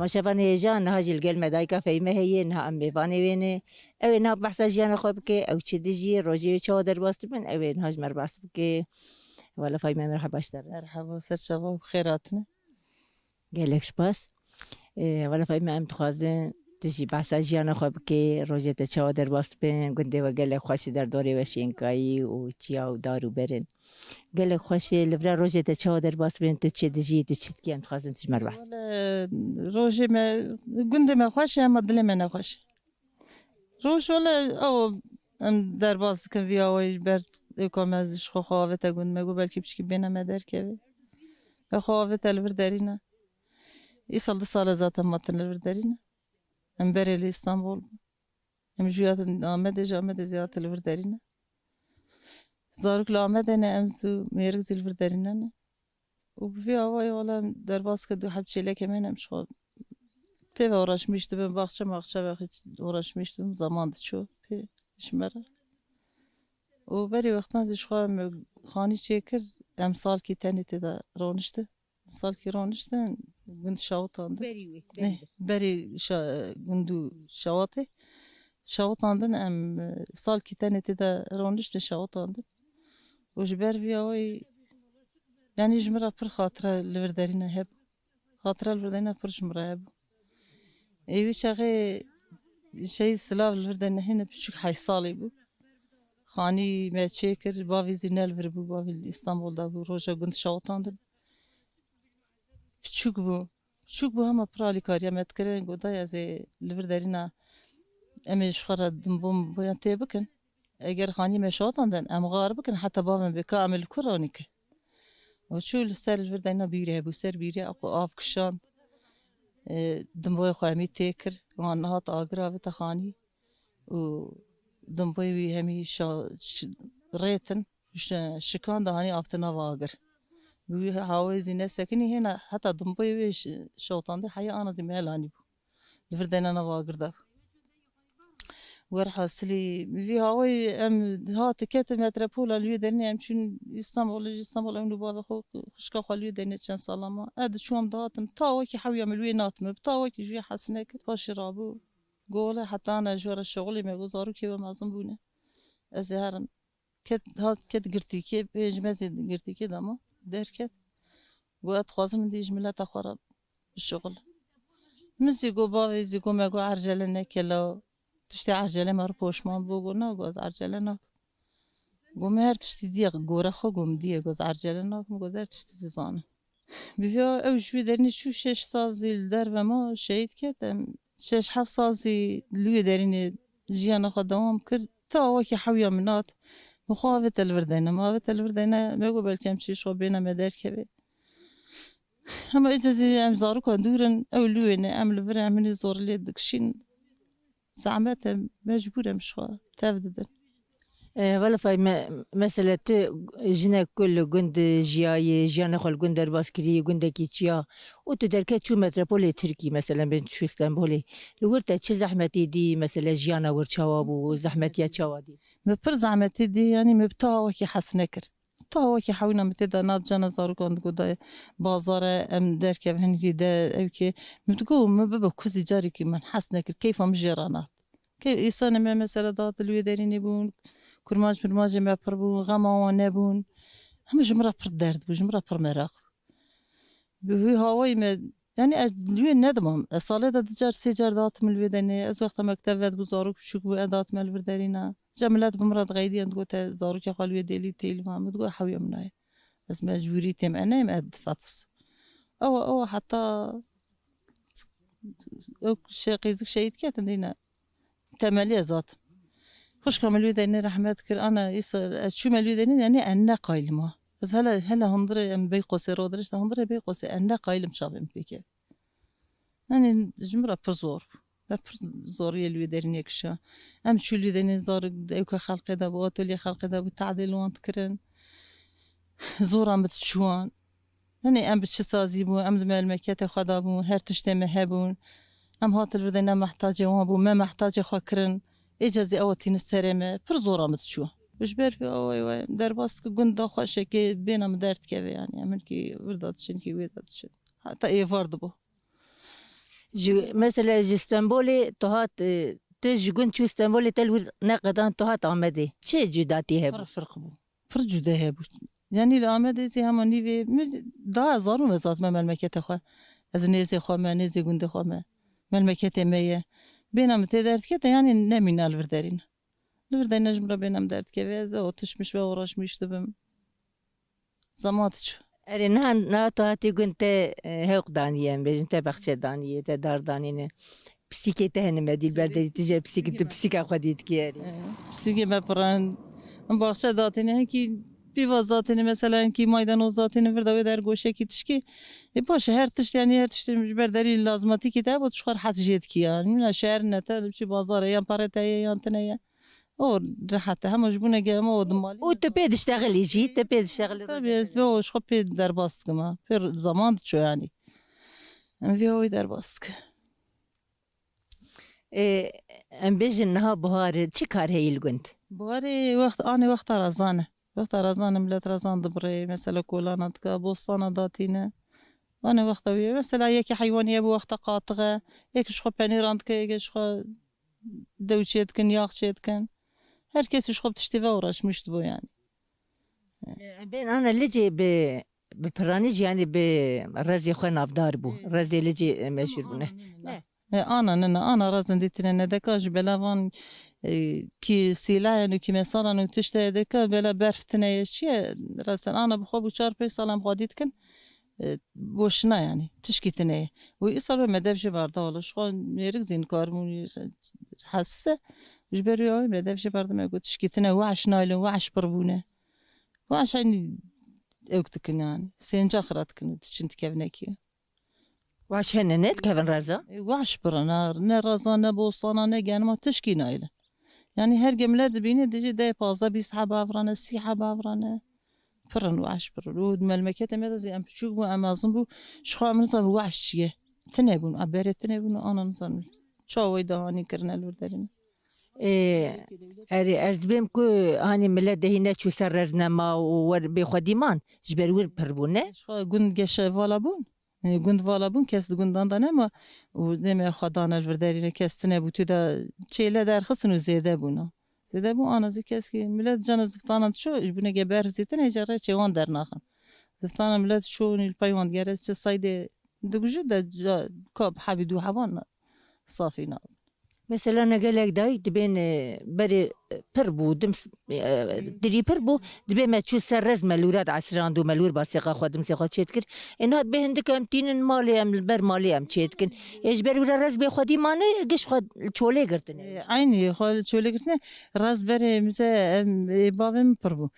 ما شافني جان هاجي القل مدايكا في هي انها ام بيفاني ويني او انها بحث جانا خوبكي او تشدجي روجي تشودر باستبن او انها مر بحثبكي ولا فاي ما مرحبا اشتر مرحبا سر شباب خيراتنا قال لك سباس ولا فاي ما ام تخازن تجي بحث جانا خوبكي روجي تشودر باستبن قندي وقال لك خوشي در دوري وشينكاي وتيا ودارو برن قال لك خوشي لبرا روجي تشودر باستبن تشدجي تشتكي ام تخازن تجمر بحث ولا روجي ما قندي ما خوش اما دلي ما نخوش روش ولا او ام در باز کن وی آوای برد اکام ازش خواهد تا گند مگو بلکه بچکی بینم مدر که خواهد تلور دارینه ای سال ذات ما تلور دارینه ام بری لی استانبول ام جویات آمده زیاد تلور دارینه زارک لآمده نه ام زو میرگ زلور دارینه نه و وی آوای ولی در باز که دو حب چیله که منم شو پی وراش میشتم باخچه وقتی وراش میشتم زمان دچو پی شمره و بری وقتا دش خانی چکر امسال کی تنی تدا رونشته امسال کی رونشته گند شاوتاند بری گندو شاوتاندن ام سال کی تنی تدا رونشته شاوتاند و جبر بیای یعنی جمره پر خاطره لوردرینه هب خاطره لوردرینه پر جمره هب ایوی چاقه شيء سلاف الوردن هنا بشوك حي صالي بو خاني ما تشيكر بافي زينال فربو بافي اسطنبول دابو روجا كنت شاوطاندن بشوك بو هما برالي كاريا ما تكرين قودا يا زي الوردرينا امي شخرا دمبوم بويان تيبكن اگر خاني ما شاوطاندن ام غاربكن حتى بافن بكامل كورونيك وشو السر الوردرينا بيري بو سر بيري اقو آف كشان دمبوی خواهی تکر و آنها آگرا و تخانی و دمبوی وی همی ریتن شکان دهانی آفتنا واگر وی هوای زینه سکنی هنا حتی دمبوی وی شوطانده حیا آن زی مهلانی بو لفردنا نواگر ده ورحاصلی وی هوای ام ها تکت متروپولا لیو درنی ام چون استانبول ام نبوه خو خشکا خالیو درنی چند سالما اد شو ام داتم تا وکی حوی ملوی ناتم تا وکی جوی حسنه کرد باش رابو قوله حتی انا جور الشغلی مگذارو که به مازن بونه از هرم کت گرتی که بهجمزی گرتی که دما در کت قوات خوازم دیج ملت خراب الشغل مزی گو باوی زی گو مگو عرجله نکلا تشتي عرجله مر پوشمان بو گونا گوز عرجله ناک گوم هر تشتي دیگ گوره خو گوم دیگ گوز عرجله ناک مگو در تشتي زانه بیا او شوی درنی شو 6 سال زیل در و ما شهید کردم 6-7 سال زی لوی درنی جیان خود دوام کرد تا وکی حویا منات مخاوت الوردینه مخاوت الوردینه مگو بلکم چی شو بینه مدر که اما اجازه ام زارو کن دورن او لوینه ام لور امنی زور لید دکشین زعمت مجبورة مش تفددن ولا فاي مثلا جنا كل جند جياي جانا خل جندر باسكري جند كيتشيا وتدركت شو متروبولي تركي مثلا بين شو اسطنبولي لورتا تشي زحمتي دي مثلا جيانا ورشواب وزحمتي يا شوادي مبر زحمتي دي يعني مبتاع وكي حسنكر تا وكي حاولنا متدا نات جانا زارو كند قدا بازار ام درك هنري دا او كي متقو مبب كوزي جاري كي من حسنكر كيف مجرانات كيف إنسان ما مثلا دات الوي دارين بون كرماج ما بربون غما ونبون هم جمرة بر درد وجمرة بر مراق بهي هواي ما يعني الوي ندمم الصالة دجار سجار دات من الوي دارين از وقت مكتبت بزاروك شو بو دات من الوي دارينا جملات بمرض غيدي عند قوت زاروك يقال الوي ديلي تيل ما متقول حوي مناي بس مجبوري تم أنا ما أدفعتس أو حتى أو شيء قيزك شيء كاتندينا تمالي ذات خوش كملوا ديني رحمت كر أنا يصير شو ملوا ديني يعني أنا قايل ما بس هلا هندري أم بيقصي رودرش هندري بيقصي أنا قايل مشابه بيك يعني جمرة بزور زور يلوي ديني كشا أم شو اللي ديني زار دايك خلق ده بوات اللي خلق ده بالتعديل وانت كرن زورا متشوان يعني أم بتشسازي بو أم دم المكات خدابو هر تشتمه هبون أم هات البدنا محتاجة وابو ما محتاجة خاكرن إجازة أوتين السرمة برزورة متشوه وش بعرف أوي درباس كجند خوشة كي بينا مدارت كذا يعني أمن كي وردات شن كي وردات شن حتى إيه فرد بو مثلا استانبول توهات تجگون چو استانبول تلور نقدان توهات آمده چه جداتی هبو؟ فرق بو پر جدا هبو يعني الآمد زي هماني في دا هزار ومزات ما ملمكة خوا از نيزي خوا ما نيزي گند خوا ما ملمكة مية بينام تدرت كده يعني نمين الوردارين الوردارين جمرة بينام درت كده وتش مش وراش مش تبم زماتش اری نه توهاتی گنت هوق دانیه بیشتر بخش دانیه تدار دانینه پسیکته هنم دیل برده تیجه پسیکا خودید کیاری پسیکی بپران باشه داتینه کی بیواز داتینه مثلا کی مایدانوز داتینه ورداوی در گوشه کی تشکی باشه هر تشت يعني هر تشت برداری لازماتی کی ده بود شخور حد جد کیان من شهر نتا بچی بازاره یا پارته یا تنیا او راحت هم جبونه جام و دمالي و تبي تشتغل يجي تبي تشتغل طبيعي بو شو بي در باستك ما في زمان شو يعني أنا في هوي در باستك ام بيجن نها بهار چی کار هیل گند بواري وقت رزانه وقت رزانه ملت رزان دبري مثلا كولانات كا بوستانا داتينا وانا وقت مثلا يكي حيوان يبو وقت قاطغه يك شخو بانيراند كا يك شخو دوشيت كن ياخشيت كن هر کسی شخوب تشتیوه وراش مشت بو يعني بين انا لجي ببرانيج يعني برزي خو نافدار بو رزي لجي مشهور بونه انا رازن ديتنا ندكاج بلا وان كي سيلا يعني كي مثلا تشتي دكا بلا برفتنا شي راسن انا بخو بو 4 سالم غاديت كن بوشنا يعني تشكيتنا ويصل مدافش بردا ولا شو ميرك زين كارمون حسه جبري اوي مدافش بردا ما قلت تشكيتنا وعش نايلون وعش بربونه وعش يعني اوكتكن يعني سينجا خراتكن تشنت كيفناكي واش هن نت كيفن رزا وعش برنا نرزا نبوصانا نجان ما تشكي نايلن يعني هر جملة بيني ديجي داي بازا بيسحب افرانا سيحب افرانا فرن وعش برن ود ملمكات ما زي ام شو بو امازون بو شخو من وعشيه تنبون عبارة تنبون انا نصن شاوي دهاني كرنا الوردارين اري ازبم كو هاني ملت دهينا شو سرزنا ما ور بخديمان جبرور بربونه شخو گوند گش والا بون گوند والا بون کس گوندان دانه ما و دم خدان الوردارين کس تنبو تو دا چيله در خصنو زياده بونا زياده بو انا زي کس کی ملت جن زفتان شو جبونه جبر زيتن جره چوان در ناخن زفتان ملت شو البيوان جرس چه سايده دگجو دا كاب حبيدو حوان صافينا مثلا نقلك داي دبين بري بربو دمس دري بربو دبي ما تشو سرز ملورات عسران دو ملور باسيقا خدم سيقا تشيتكر انها بهندك امتين مالي ام البر مالي ام تشيتكن ايش بري رز بخدي ماني قش خد تشولي قرتن عيني خال تشولي قرتن راز بري مزا بابم بربو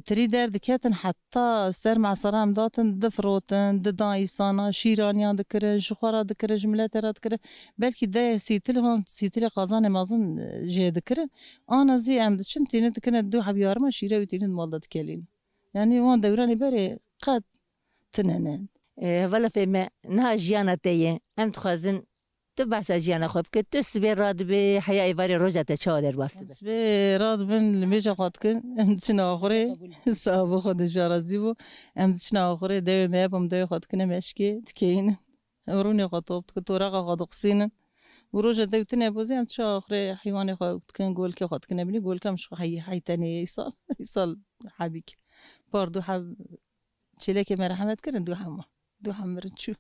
تري درد كاتن حتى سر مع صرام داتن دفروتن دايسانا شيرانيان دكر شخورا دكر جملات راد كر بلكي دا سيتلي قازان مازن جي دكر انا زي ام دشن تين دكن دو حبيار ما شيره وتين مال دكلين يعني وان دوراني بري قد تنن ولا في ما نها جيانا تيه ام تخزن تبع سجيانا خوب كنت تسبي راد بحياة إبارة رجعت تشاور بس تسبي راد بن الميجا قاتكن أمتشنا آخره سابو خود جارزيبو أمتشنا آخره ده ما يبهم ده قاتكن مشكي تكين وروني قطوب تكتورا قادقسين ورجع ده وتني بوزي أمتشا آخره حيواني قاتكن قول كي قاتكن بني قول كم شو حي تاني يصال حبيك باردو حب شلك مرحمت كرن دو حمرتشو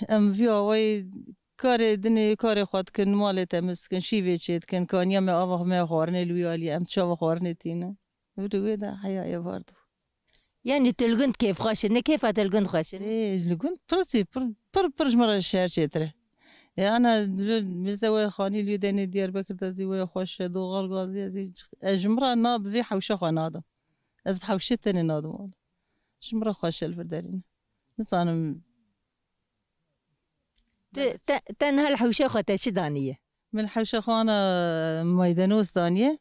ام في اوي كار دني كار خود كن مالت مسكن شي وچيت كن كان يم اوه ما خورني لويالي ام شو خورني تينا ودو ده حياه يا برضو يعني تلقنت كيف خاشن كيف تلقنت خاشن ايه لقنت برسي برج مره الشهر شتره انا مزوي خاني لي دني ديار بكر تزي ويا خوش دوغال غازي زي اجمره ناب في حوشه خناده از بحوشتني نادم شمره خوش الفردرين نصانم تنها الحوشة خاطر شو دانية من الحوشة خوانا ميدانوس دانية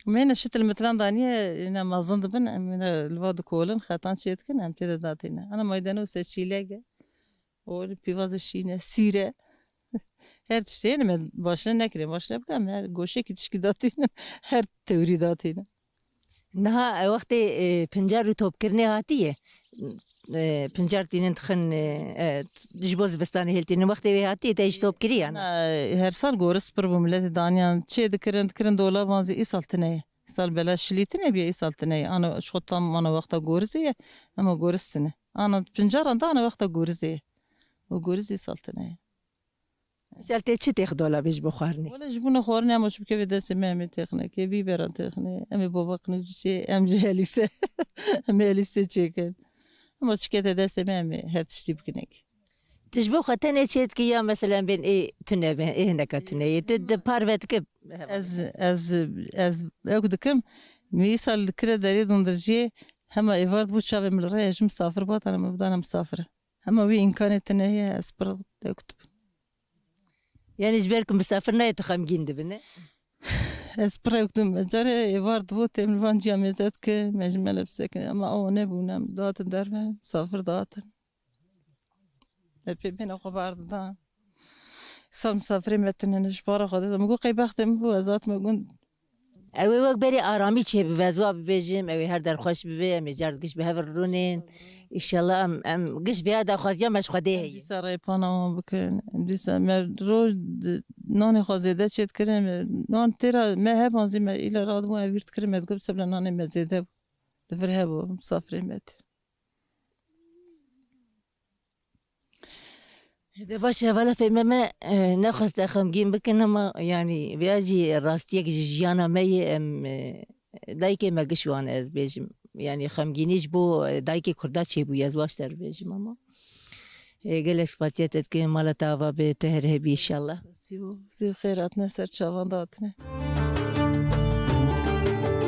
من الشت المثلان دانية أنا ما ظن بن من الواد كولن خاتان شيت كنا هم كده داتينا أنا ميدانوس الشيلاجة والبيفاز الشينة سيرة هر تشتين من باشنا نكري باشنا بكام هر جوشة كتشكي داتينا هر توري داتينا نها وقت پنجر رو توب کرنه هاتیه پنجار تینن تخن دجبوز بستانی هلتین وقتی وی هاتی تیج توب کریان هر سال گورس پر بملت دانیان چه دکرن دولا بازی ای سالتنه سال بلا شلیتنه بیا ای سالتنه انا شطام انا وقتا گورزیه اما گورستنه انا پنجاران دا انا وقتا گورزیه و گورزی سالتنه سالتی چی تیخ دولا بیش بخورنی ولا جبنا خورني اما شو كيف داس مامي تخني كي بيبران تخني امي بابا قنجي ام جالسه ام جالسه تشيكن اما شكيت داس مامي هاد تشتي بكنيك تجبو خطنه چیت که یا مثلا بین ای تنه بین ای نکه تنه تد پاروت کب از اقدكم ميسال كرا داري دندرجي هما ايفارد بو شاب من الريش مسافر بات انا مبدانا مسافره هما وي امكانيت هي اسبر اكتب یعنی جبرکم مسافر نه تو خمگین دبنه اسبر اكتب جاري ايفارد بو تم فان جامزات ك مجمل بسكن اما او نبونم دات در مسافر دات بين اخبار دا سام مسافر متن نشبار خدت مگو قی بختم بو ازات مگون اوی وقت بری آرامی چه بوزوا ببیجیم اوی هر در خوش ببی امی جارد گش به هفر رونین ایشالله ام گش به هر خوازی مش خوده هی سر پانام بکن دیسا من روز نان خوازیده چت کرم نان تیرا ما هبانزی ما ایلا راد مو اویرت کرم ادگو بسبلا نان مزیده دفر هبو مسافر مت ده باشه ولی فیلم ما نخواست خمگین بکنم یعنی بیاجی راستیه که جیانا می دایکی مگشوان از بیجم یعنی خمگینیش بو دایکی کرده چی بو یزواش در بیجم اما گلش فاتیتت که مالا تاوا به تهره بی انشالله سی خیرات نسر چاوان داتنه